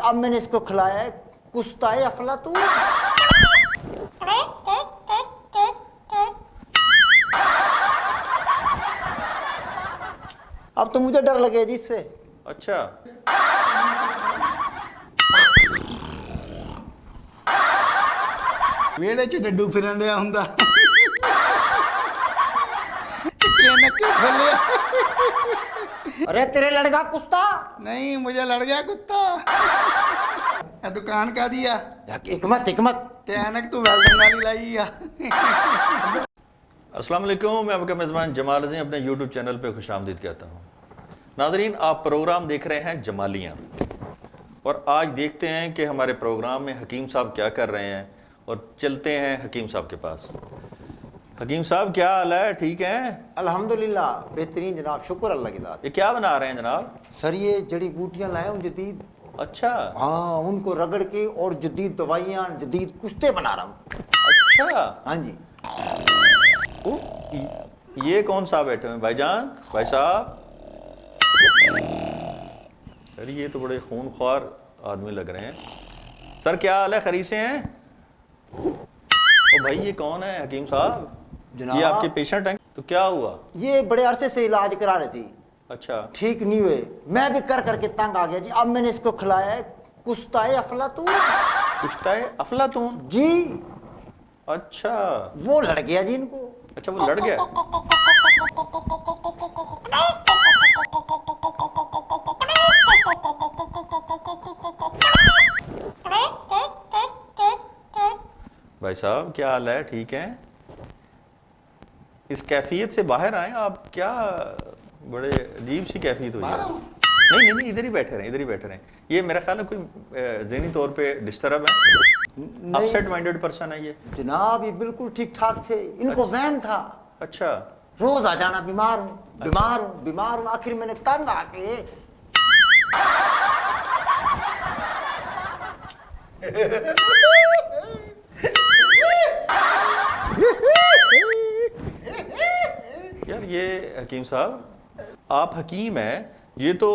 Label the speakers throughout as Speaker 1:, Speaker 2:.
Speaker 1: अब मैंने इसको खिलाया है कुश्ता अफलातून। अब तो मुझे डर लगे जी इससे।
Speaker 2: अच्छा,
Speaker 3: वेड़े च डड्डू फिरन दिया हुंदा इतने नक्के खोलिया।
Speaker 1: अरे तेरे लड़का कुश्ता।
Speaker 3: नहीं, मुझे लड़ गया कुत्ता। ये दुकान का दिया
Speaker 1: हिकमत हिकमत
Speaker 3: ते ऐनक तू वेल्डिंग वाली लाई आ।
Speaker 2: अस्सलाम वालेकुम, मैं आपका मेज़बान जमाल अज़ीम अपने यूट्यूब चैनल पे खुशामदीद कहता हूँ। नाज़रीन, आप प्रोग्राम देख रहे हैं जमालियाँ, और आज देखते हैं कि हमारे प्रोग्राम में हकीम साहब क्या कर रहे हैं, और चलते हैं हकीम साहब के पास। हकीम साहब, क्या हाल है? ठीक हैं?
Speaker 1: अल्हम्दुलिल्लाह बेहतरीन जनाब, शुक्र अल्लाह की ज़ात।
Speaker 2: ये क्या बना रहे हैं जनाब?
Speaker 1: सर ये जड़ी बूटियाँ लाए हूँ जदीद।
Speaker 2: अच्छा
Speaker 1: हाँ, उनको रगड़ के और जदीद दवाइयाँ जदीद कुश्ते बना रहा हूँ।
Speaker 2: अच्छा,
Speaker 1: हाँ जी।
Speaker 2: ओ, ये कौन सा बैठे हुए हैं भाईजान? भाई साहब, सर ये तो बड़े खूनख्वार आदमी लग रहे हैं। सर क्या हाल है, खरीद से हैं? ओ भाई, ये कौन है हकीम साहब?
Speaker 1: जनाब,
Speaker 2: ये आपके पेशेंट हैं? तो क्या हुआ?
Speaker 1: ये बड़े अरसे से इलाज करा रही थी,
Speaker 2: अच्छा,
Speaker 1: ठीक नहीं हुए। मैं भी कर करके तंग आ गया जी। अब मैंने इसको खिलाया है कुश्ता अफलातून।
Speaker 2: कुश्ता अफलातून?
Speaker 1: जी,
Speaker 2: अच्छा
Speaker 1: वो लड़ गया जी इनको।
Speaker 2: अच्छा, वो लड़ गया। भाई साहब, क्या हाल है? ठीक है? इस कैफियत से बाहर आए आप। क्या बड़े अजीब सी कैफियत हुई है। नहीं नहीं नहीं, इधर ही बैठे रहें, इधर ही बैठे रहें। ये मेरा ख्याल है कोई ज़हनी तौर पे डिस्टर्ब है, अपसेट माइंडेड पर्सन है ये।
Speaker 1: जनाब ये बिल्कुल ठीक ठाक थे, इनको वहम था।
Speaker 2: अच्छा,
Speaker 1: रोज आ जाना बीमार हूँ बीमार हूँ बीमार हूँ। आखिर मैंने तंग आके
Speaker 2: यार ये हकीम साहब, आप हकीम हैं, ये तो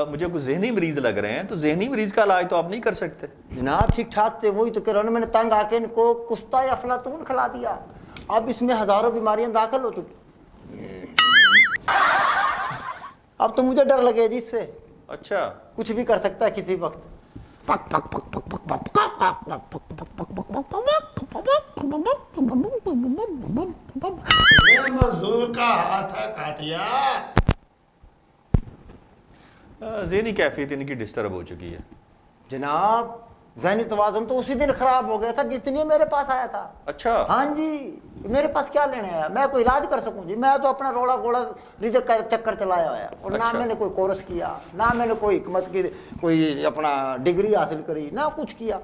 Speaker 2: मुझे कुछ जहनी मरीज लग रहे हैं। तो जहनी मरीज का इलाज तो आप नहीं कर सकते।
Speaker 1: जनाब ठीक ठाक थे, वही तो कह रहा हूँ। मैंने तंग आके इनको कुश्ता अफलातून खिला दिया। अब इसमें हजारों बीमारियां दाखिल हो चुकी। अब तो मुझे डर लगे जी इससे।
Speaker 2: अच्छा,
Speaker 1: कुछ भी कर सकता है किसी वक्त।
Speaker 3: ये मजदूर का हाथ है काटिया।
Speaker 2: ज़हनी कैफियत इनकी डिस्टर्ब हो चुकी है।
Speaker 1: जनाब ज़हनी तवाज़ुन तो उसी दिन खराब हो गया था जिस दिन ये मेरे पास आया था।
Speaker 2: अच्छा,
Speaker 1: हाँ जी, मेरे पास क्या लेने आया? मैं कोई इलाज कर सकूं जी? मैं तो अपना रोड़ा गोड़ा रिजक का चक्कर चलाया हुआ है, और
Speaker 2: अच्छा।
Speaker 1: ना मैंने कोई कोर्स किया, ना मैंने कोई हिकमत की कोई अपना डिग्री हासिल करी, ना कुछ किया।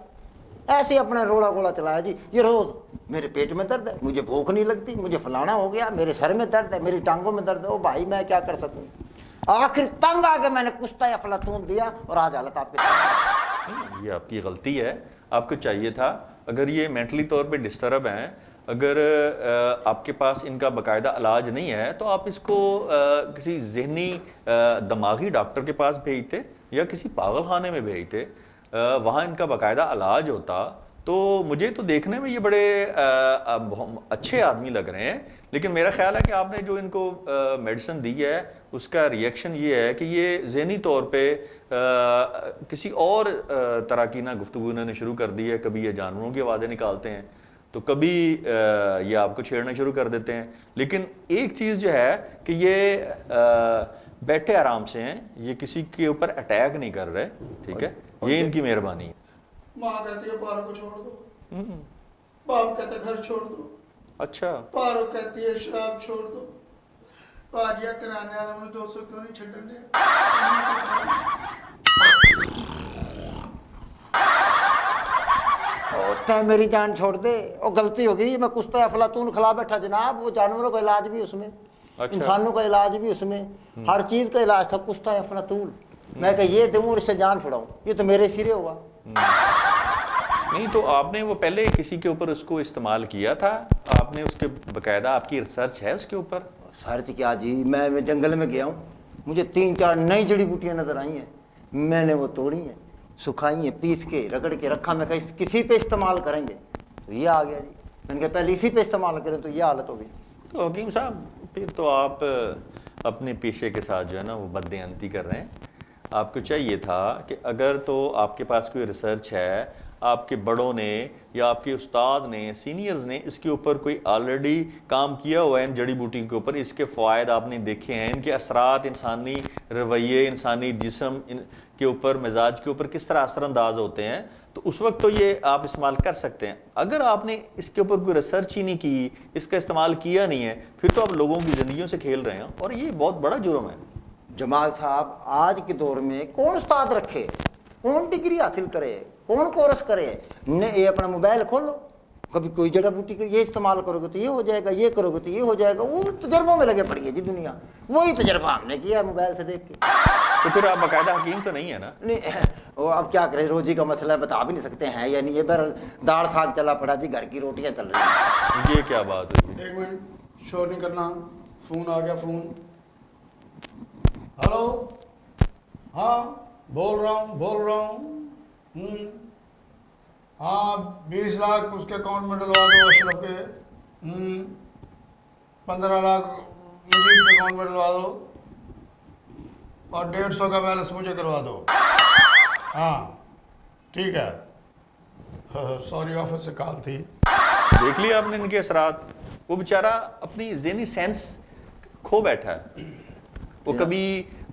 Speaker 1: ऐसे ही अपना रोड़ा गोड़ा चलाया जी। ये रोज़ मेरे पेट में दर्द है, मुझे भूख नहीं लगती, मुझे फलाना हो गया, मेरे सर में दर्द है, मेरी टांगों में दर्द है। ओ भाई मैं क्या कर सकूं? आखिर तंग आके मैंने कुश्ता अफलातून दिया, और आज हालत आपके सामने।
Speaker 2: ये आपकी गलती है। आपको चाहिए था, अगर ये मेंटली तौर पे डिस्टर्ब हैं, अगर आपके पास इनका बाकायदा इलाज नहीं है, तो आप इसको किसी जहनी दिमागी डॉक्टर के पास भेजते या किसी पागल खाने में भेजते। वहाँ इनका बाकायदा इलाज होता। तो मुझे तो देखने में ये बड़े अच्छे आदमी लग रहे हैं, लेकिन मेरा ख्याल है कि आपने जो इनको मेडिसिन दी है उसका रिएक्शन ये है कि ये ज़हनी तौर पे किसी और तरह की ना गुफ्तगू इन्होंने शुरू कर दी है। कभी ये जानवरों की आवाज़ें निकालते हैं, तो कभी ये आपको छेड़ना शुरू कर देते हैं। लेकिन एक चीज़ जो है कि ये बैठे आराम से हैं, ये किसी के ऊपर अटैक नहीं कर रहे। ठीक है, ये इनकी मेहरबानी है।
Speaker 3: माँ कहती है पारो को छोड़ दो, बाप कहता है घर छोड़ दो,
Speaker 2: अच्छा,
Speaker 3: पारो कहती है शराब छोड़ दो। पाजिया कराने वाला मुझे 200 क्यों नहीं छड़न दिया?
Speaker 1: तय मेरी जान छोड़ दे। और गलती हो गई, मैं कुश्ता अफलातून खिला बैठा जनाब। वो जानवरों का इलाज भी उसमें,
Speaker 2: अच्छा।
Speaker 1: इंसानों का इलाज भी उसमें, हर चीज़ का इलाज था कुश्ता अफलातून। मैं कह ये दूँ और इससे जान छुड़ाऊँ, ये तो मेरे सिरे होगा।
Speaker 2: नहीं तो आपने वो पहले किसी के ऊपर उसको इस्तेमाल किया था? आपने उसके बाकायदा आपकी रिसर्च है उसके ऊपर?
Speaker 1: सर्च क्या जी, मैं जंगल में गया हूँ, मुझे 3-4 नई जड़ी बूटियाँ नजर आई हैं, मैंने वो तोड़ी हैं। सुखाई है, पीस के रगड़ के रखा, मैं कहीं किसी पे इस्तेमाल करेंगे तो ये आ गया जी। मैंने कहा पहले इसी पे इस्तेमाल करें तो ये हालत हो गई।
Speaker 2: तो हकीम साहब फिर तो आप अपने पेशे के साथ जो है ना वो बददेयानती कर रहे हैं। आपको चाहिए था कि अगर तो आपके पास कोई रिसर्च है, आपके बड़ों ने या आपके उस्ताद ने, सीनियर्स ने इसके ऊपर कोई ऑलरेडी काम किया हुआ है इन जड़ी बूटी के ऊपर, इसके फ़वायद आपने देखे हैं, इनके असरात इंसानी रवैये, इंसानी जिस्म के ऊपर, मिजाज के ऊपर किस तरह असरअंदाज होते हैं, तो उस वक्त तो ये आप इस्तेमाल कर सकते हैं। अगर आपने इसके ऊपर कोई रिसर्च ही नहीं की, इसका इस्तेमाल किया नहीं है, फिर तो आप लोगों की ज़िंदगियों से खेल रहे हैं और ये बहुत बड़ा जुर्म है।
Speaker 1: जमाल साहब, आज के दौर में कौन उस्ताद रखे, कौन डिग्री हासिल करे, कौन कोर्स करे? ये अपना मोबाइल खोलो, कभी कोई जड़ा बूटी ये इस्तेमाल करोगे तो ये हो जाएगा, ये करोगे तो ये हो जाएगा। वो तजर्बों में लगे पड़ी है जी दुनिया, वही तजर्बा हमने किया है मोबाइल से देख के।
Speaker 2: तो फिर आप बाकायदा हकीम तो नहीं है ना?
Speaker 1: नहीं, वो अब क्या करें, रोजी का मसला है, बता भी नहीं सकते हैं या नहीं। ये बहरहाल दाल साग चला पड़ा जी, घर की रोटियां चल रही हैं।
Speaker 2: ये क्या बात हुई?
Speaker 3: 1 मिनट, शोर नहीं करना, फोन आ गया, फोन। हेलो, हाँ बोल रहा हूँ। हाँ 20 लाख उसके अकाउंट में डलवा दो अशरफ के। 15 लाख मजीद के अकाउंट में डलवा दो और 150 का बैलेंस मुझे करवा दो। हाँ ठीक है। सॉरी, ऑफिस से कॉल थी।
Speaker 2: देख लिया आपने इनके असरात। वो बेचारा अपनी ज़हनी सेंस खो बैठा है। वो कभी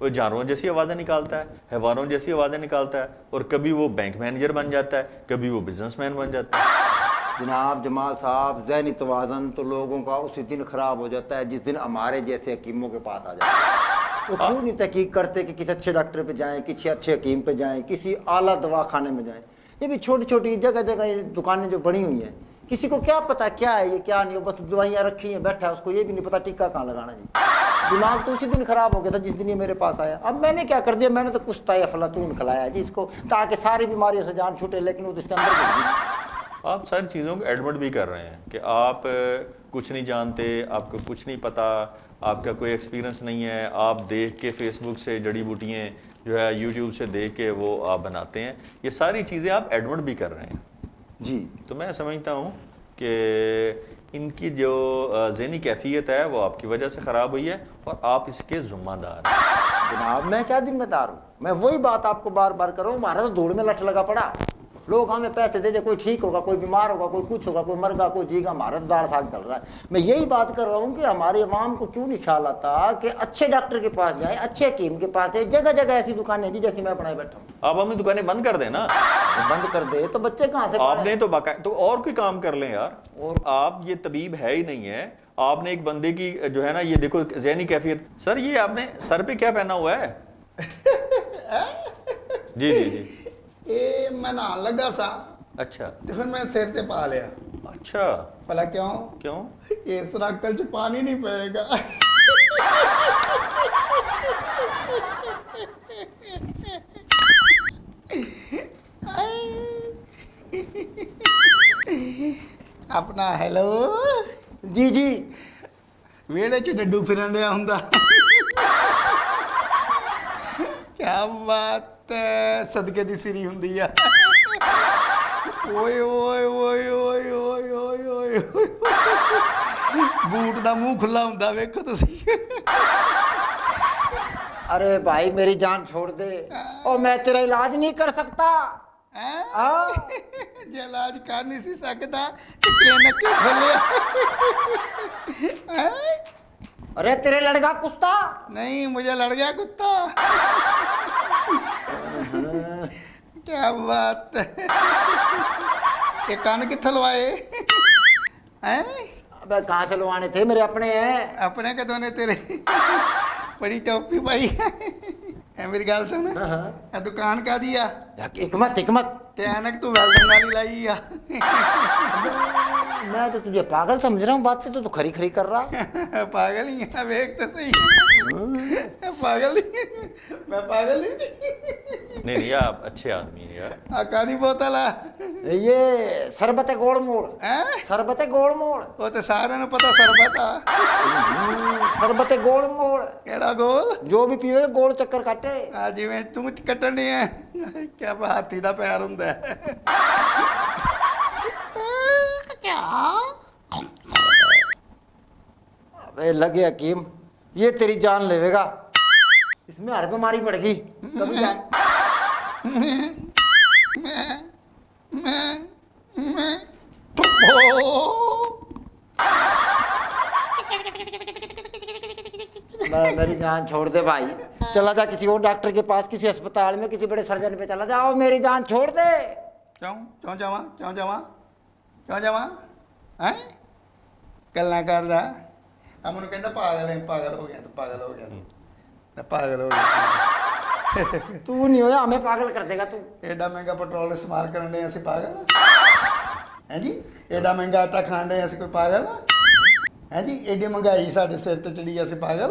Speaker 2: वो जानवरों जैसी आवाज़ें निकालता है, हैवानों जैसी आवाज़ें निकालता है, और कभी वो बैंक मैनेजर बन जाता है, कभी वो बिजनेसमैन बन जाता है।
Speaker 1: जनाब जमाल साहब, ज़हनी तवाज़न तो लोगों का उसी दिन ख़राब हो जाता है जिस दिन हमारे जैसे हकीमों के पास आ जाता है। वो क्यों नहीं तहकीक करते कि किसी अच्छे डॉक्टर पे जाएं, किसी अच्छे हकीम पे जाएं, किसी आला दवाखाने में जाएं। ये भी छोटी छोटी जगह जगह ये दुकानें जो बनी हुई हैं, किसी को क्या पता क्या है ये क्या नहीं, बस दवाइयाँ रखी हैं, बैठा है, उसको ये भी नहीं पता टिक्का कहाँ लगाना जी। दिमाग तो उसी दिन खराब हो गया था जिस दिन ये मेरे पास आया। अब मैंने क्या कर दिया, मैंने तो कुछ अफलातून खिलाया जी इसको, ताकि सारी बीमारियों से जान छूटे, लेकिन वो तो इसके अंदर घुस गई।
Speaker 2: आप सारी चीज़ों को एडमिट भी कर रहे हैं कि आप कुछ नहीं जानते, आपको कुछ नहीं पता, आपका कोई एक्सपीरियंस नहीं है, आप देख के फेसबुक से जड़ी बूटियाँ जो है यूट्यूब से देख के वो आप बनाते हैं। ये सारी चीज़ें आप एडमिट भी कर रहे हैं
Speaker 1: जी।
Speaker 2: तो मैं समझता हूँ कि इनकी जो ज़हनी कैफियत है वो आपकी वजह से ख़राब हुई है और आप इसके ज़िम्मेदार हैं।
Speaker 1: जनाब मैं क्या जिम्मेदार हूँ, मैं वही बात आपको बार बार कर रहा हूँ। हमारा तो दौड़ में लठ लगा पड़ा, लोग हमें पैसे दे दे, कोई ठीक होगा, कोई बीमार होगा, कोई कुछ होगा, कोई मरगा, कोई जीगा, हमारा तो दाल साग चल रहा है। मैं यही बात कर रहा हूँ कि हमारे अवाम को क्यों नहीं ख्याल आता कि अच्छे डॉक्टर के पास जाए, अच्छे हकीम के पास जाए। जगह जगह ऐसी दुकानें जी जैसी मैं बनाए बैठा हूँ।
Speaker 2: आप अपनी दुकानें बंद कर देना।
Speaker 1: बंद कर दे तो बच्चे कहाँ से
Speaker 2: आपने तो तो और कोई काम कर लें यार।
Speaker 1: और
Speaker 2: आप ये तबीब है ही नहीं है। आपने एक बंदे की जो है ना, ये देखो ज़हनी कैफियत। सर ये आपने सर पे क्या पहना हुआ है? जी जी जी।
Speaker 3: ये मैं नहान लगा सा,
Speaker 2: अच्छा
Speaker 3: तो फिर मैं सिर ते पा लिया।
Speaker 2: अच्छा,
Speaker 3: भला क्यों?
Speaker 2: क्यों?
Speaker 3: इस रक्कल च पानी नहीं पेगा। अपना हेलो
Speaker 1: जी जी।
Speaker 3: वेड़े च डड्डू फिरन दिया हुंदा। क्या बात है, सदके दी सिरी हुंदी आ। ओए ओए ओए ओए ओए ओए ओए बूट दा मुंह खुला हुंदा, वेखो तुसी।
Speaker 1: अरे भाई मेरी जान छोड़ दे, और मैं तेरा इलाज नहीं कर सकता। हाँ।
Speaker 3: जे इलाज कर नहीं सी सकदा ते क्लिनिक क्यों खोलिया?
Speaker 1: अरे तेरे लड़का कुत्ता।
Speaker 3: नहीं, मुझे लड़ गया कुत्ता। क्या बात है। ये कान कित्थों लवाए हैं?
Speaker 1: अबे कहाँ से लवाने थे, मेरे अपने हैं।
Speaker 3: अपने कदों ने तेरे? बड़ी टोपी पाई है। मेरी गल सुन, दुकान का दिया
Speaker 1: हिकमत हिकमत
Speaker 3: ते ऐनक तू वेल्डिंग वाली लाई आ।
Speaker 1: मैं तो तुझे पागल समझ रहा हूँ, बातें तो तू खरी खरी कर रहा।
Speaker 3: पागल ही है, वेख तो सही। पागल नहीं, मैं पागल नहीं।
Speaker 2: नहीं आप अच्छे आदमी हैं यार।
Speaker 3: आका दी बोतल आ।
Speaker 1: ये सरबत गोड़ मोड़, सरबत गोड़ मोड़,
Speaker 3: वो तो सारे ने पता सरबत आ।
Speaker 1: सरबत गोड़ मोड़।
Speaker 3: केड़ा गोल
Speaker 1: जो भी पीवे गोल चक्कर काटे।
Speaker 3: आ जिवें तू कट्टनी है क्या हाथी दा पैर हुंदा है।
Speaker 1: अबे लगे हकीम, ये तेरी जान लेवेगा, इसमें हर बीमारी पड़ गई कभी जान। मेरी जान छोड़ दे भाई, चला जा किसी और डॉक्टर के पास, किसी अस्पताल में, किसी बड़े सर्जन पे चला जाओ, मेरी जान छोड़ दे।
Speaker 3: क्यों क्यों जावा क्यों जावा क्यों जावा हैं गल्लां करदा। आ मैनूं कहंदा पागल है, पागल हो गया तो पागल हो गया तो पागल हो गया।
Speaker 1: तू नहीं होया हमें पागल कर देगा तू।
Speaker 3: एडा महंगा पेट्रोल इस्तेमाल करन दे असीं पागल हैं जी। एडा महंगा आटा खाण दे असीं कोई पागल हैं जी। एडी महंगाई साडे सिर ते चढ़ी असीं पागल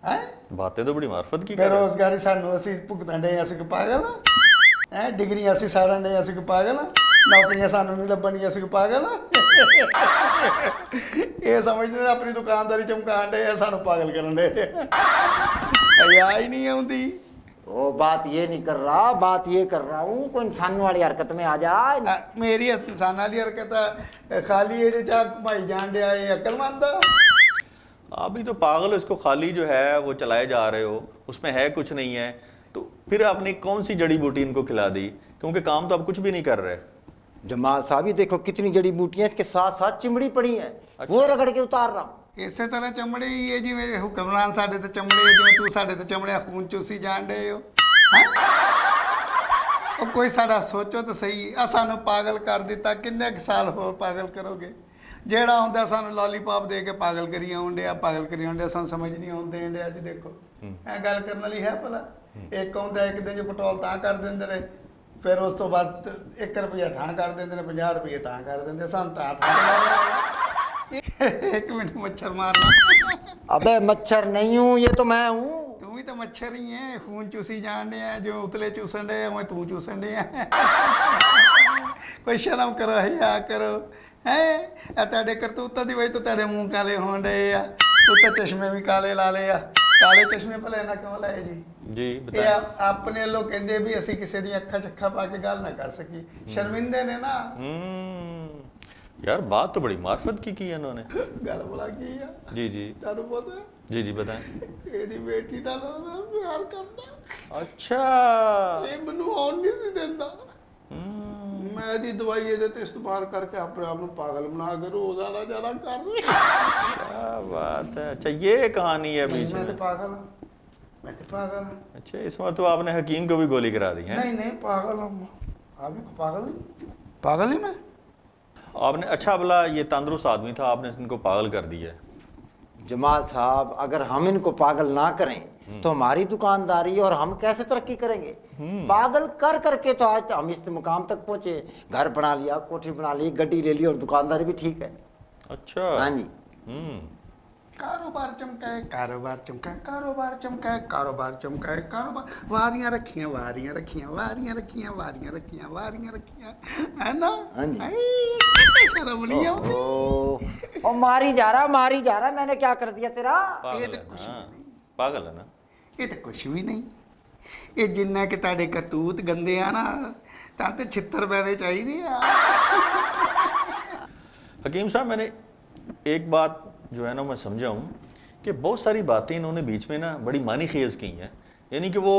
Speaker 3: हैं।
Speaker 2: बातें तो बड़ी मार्फत की कर रहे हो।
Speaker 3: बेरोजगारी सानूं असीं भुगतण दे असीं कोई पागल हैं। डिग्रियां असीं साड़न दे असीं कोई पागल नौकरियां सानूं नहीं लभणगियां असीं कोई पागल ये समझदे ने अपनी दुकानदारी चमकाण दे सानूं पागल करन दे। हया ही नहीं आउंदी।
Speaker 1: ओ बात ये नहीं कर रहा, बात ये कर रहा हूँ कोई इंसान वाली हरकत में आ जा।
Speaker 3: मेरी इंसान वाली हरकत खाली ये चा घुमाई जान दिया ये अक्लमंद
Speaker 2: आप भी तो पागल हो, इसको खाली जो है वो चलाए जा रहे हो, उसमें है कुछ नहीं है, तो फिर आपने कौन सी जड़ी बूटी इनको खिला दी, क्योंकि काम तो आप कुछ भी नहीं कर रहे।
Speaker 1: जमाल साहब ये देखो कितनी जड़ी बूटियां इसके साथ साथ चिमड़ी पड़ी है।
Speaker 2: अच्छा।
Speaker 1: वो रगड़ के उतार रहा हूँ।
Speaker 3: इसे तरह चमड़े ही है जिवें हुक्मरान साडे ते चमड़े जिवें तू साडे ते चमड़े खून चूसी जान डे हो हैं। ओ कोई साडा सोचो तो सही, आ सानू पागल कर दिता, किन्ने क साल होर पागल करोगे। जेड़ा आउंदा सानू लॉलीपॉप दे के पागल करी आउंदे आ, पागल करी आउंदे, सानू समझ नहीं आउंदे इंडे। अज देखो ऐ गल करन वाली है भला। एक आउंदा एक दिन जो पेट्रोल तां कर दिंदे ने, फिर उस तो बाद 1 रुपया तां कर दिंदे ने, 50 रुपये तां कर दिंदे, सानू तां 1 मिनट मच्छर मारना।
Speaker 1: अबे मच्छर नहीं हूँ, ये तो मैं हूँ।
Speaker 3: तू भी तो मच्छर ही है, खून चूसी जान डे है, जो उतले चूसन डे मैं तू चूसन डे है। कोई शर्म करो, हया करो है। तेरे करतूतां दी वजह तो तेरे मुंह काले होण डे आ, उत्ते चश्मे भी काले ला ले आ। काले चश्मे भले ना क्यों लाए जी?
Speaker 2: जी
Speaker 3: ये
Speaker 2: बताएं।
Speaker 3: अपने लोग कहंदे भी असीं किसी दी अखां च अखां पा के गल ना कर सकी, शर्मिंदे ने ना।
Speaker 2: यार बात तो बड़ी मार्फत की है इन्होंने।
Speaker 3: गल भला की आ
Speaker 2: जी जी
Speaker 3: तुहानूं पता है?
Speaker 2: जी जी बताएं।
Speaker 3: ਇਹਦੀ ਬੇਟੀ ਨਾਲ ਮੈਂ ਪਿਆਰ ਕਰਦਾ।
Speaker 2: अच्छा
Speaker 3: ਇਹ ਮੈਨੂੰ ਆਉਣ ਨਹੀਂ ਸੀ ਦਿੰਦਾ। ਮੈਂ ਇਹਦੀ ਦਵਾਈ ਇਹਦੇ ਤੇ ਇਸਤੇਮਾਲ ਕਰਕੇ ਆਪਣੇ ਆਪ ਨੂੰ ਪਾਗਲ ਬਣਾ ਕੇ ਰੋਜ਼ਾਨਾ ਜਾਣਾ ਕਰ ਰਿਹਾ।
Speaker 2: क्या बात है। अच्छा ये कहानी है बीच
Speaker 3: मैं तो
Speaker 2: में।
Speaker 3: पागल हूँ, मैं तो पागल हूँ।
Speaker 2: अच्छा इसमें तो आपने हकीम को भी गोली करा दी है।
Speaker 3: नहीं नहीं पागल हूँ, आप भी पागल ही पागल ही मैं।
Speaker 2: आपने अच्छा भला ये तंदुरुस्त आदमी था, आपने इनको पागल कर दिया है।
Speaker 1: जमाल साहब अगर हम इनको पागल ना करें तो हमारी दुकानदारी और हम कैसे तरक्की करेंगे? पागल कर करके तो आज हम इस मुकाम तक पहुंचे, घर बना लिया, कोठी बना ली, गड्डी ले ली और दुकानदारी भी ठीक है।
Speaker 2: अच्छा
Speaker 1: हाँ जी।
Speaker 3: कारोबार चमकाए, कारोबार चमकाए, कारोबार चमकाए, कारोबार चमकाए, कारोबार वारियां रखियां, वारियां रखियां, वारियां रखियां, वारियां रखियां, वारियां रखियां, है ना?
Speaker 1: हाँ जी।
Speaker 3: आई, शर्म नहीं आती।
Speaker 1: ओ मारी जा रहा, मैंने क्या कर दिया तेरा?
Speaker 2: पागल
Speaker 3: तो
Speaker 2: है
Speaker 3: कुछ
Speaker 2: ना, पागल है ना।
Speaker 3: ये तो कुछ भी नहीं। ये जिन्ना कि ताड़े करतूत गंदे आ ना, तां ते छित्तर पैने चाहिए आ।
Speaker 2: हकीम साहब मैंने एक बात जो है ना मैं समझा हूँ कि बहुत सारी बातें इन्होंने बीच में ना बड़ी मानी खेज की हैं, यानी कि वो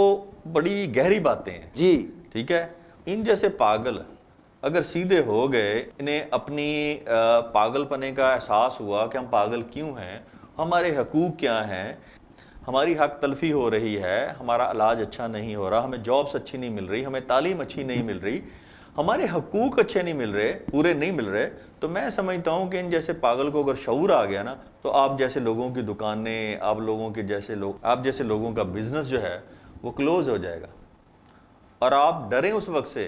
Speaker 2: बड़ी गहरी बातें हैं
Speaker 1: जी।
Speaker 2: ठीक है। इन जैसे पागल अगर सीधे हो गए, इन्हें अपनी पागलपने का एहसास हुआ कि हम पागल क्यों हैं, हमारे हकूक़ क्या हैं, हमारी हक तलफ़ी हो रही है, हमारा इलाज अच्छा नहीं हो रहा, हमें जॉब्स अच्छी नहीं मिल रही, हमें तालीम अच्छी नहीं मिल रही, हमारे हकूक़ अच्छे नहीं मिल रहे, पूरे नहीं मिल रहे, तो मैं समझता हूँ कि इन जैसे पागल को अगर शऊर आ गया ना, तो आप जैसे लोगों की दुकानें, आप लोगों के जैसे लोग, आप जैसे लोगों का बिज़नेस जो है वो क्लोज़ हो जाएगा। और आप डरें उस वक्त से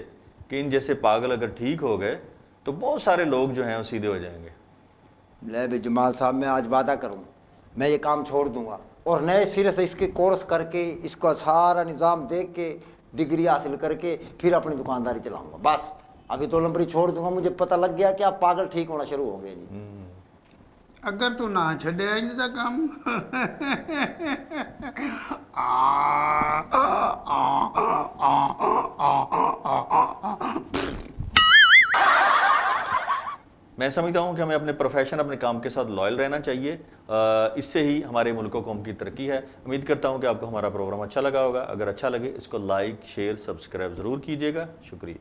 Speaker 2: कि इन जैसे पागल अगर ठीक हो गए तो बहुत सारे लोग जो हैं वो सीधे हो जाएंगे।
Speaker 1: ले बे जमाल साहब मैं आज वादा करूँ, मैं ये काम छोड़ दूंगा और नए सिरे से इसके कोर्स करके, इसका सारा निज़ाम देख के, डिग्री हासिल करके फिर अपनी दुकानदारी चलाऊंगा। बस अभी तो लंबरी छोड़ दूंगा, मुझे पता लग गया कि आप पागल ठीक होना शुरू हो गए जी।
Speaker 3: अगर तू ना छड्या इंज दा काम
Speaker 2: मैं समझता हूँ कि हमें अपने प्रोफेशन, अपने काम के साथ लॉयल रहना चाहिए। इससे ही हमारे मुल्क व कौम की तरक्की है। उम्मीद करता हूँ कि आपको हमारा प्रोग्राम अच्छा लगा होगा। अगर अच्छा लगे इसको लाइक, शेयर, सब्सक्राइब ज़रूर कीजिएगा। शुक्रिया।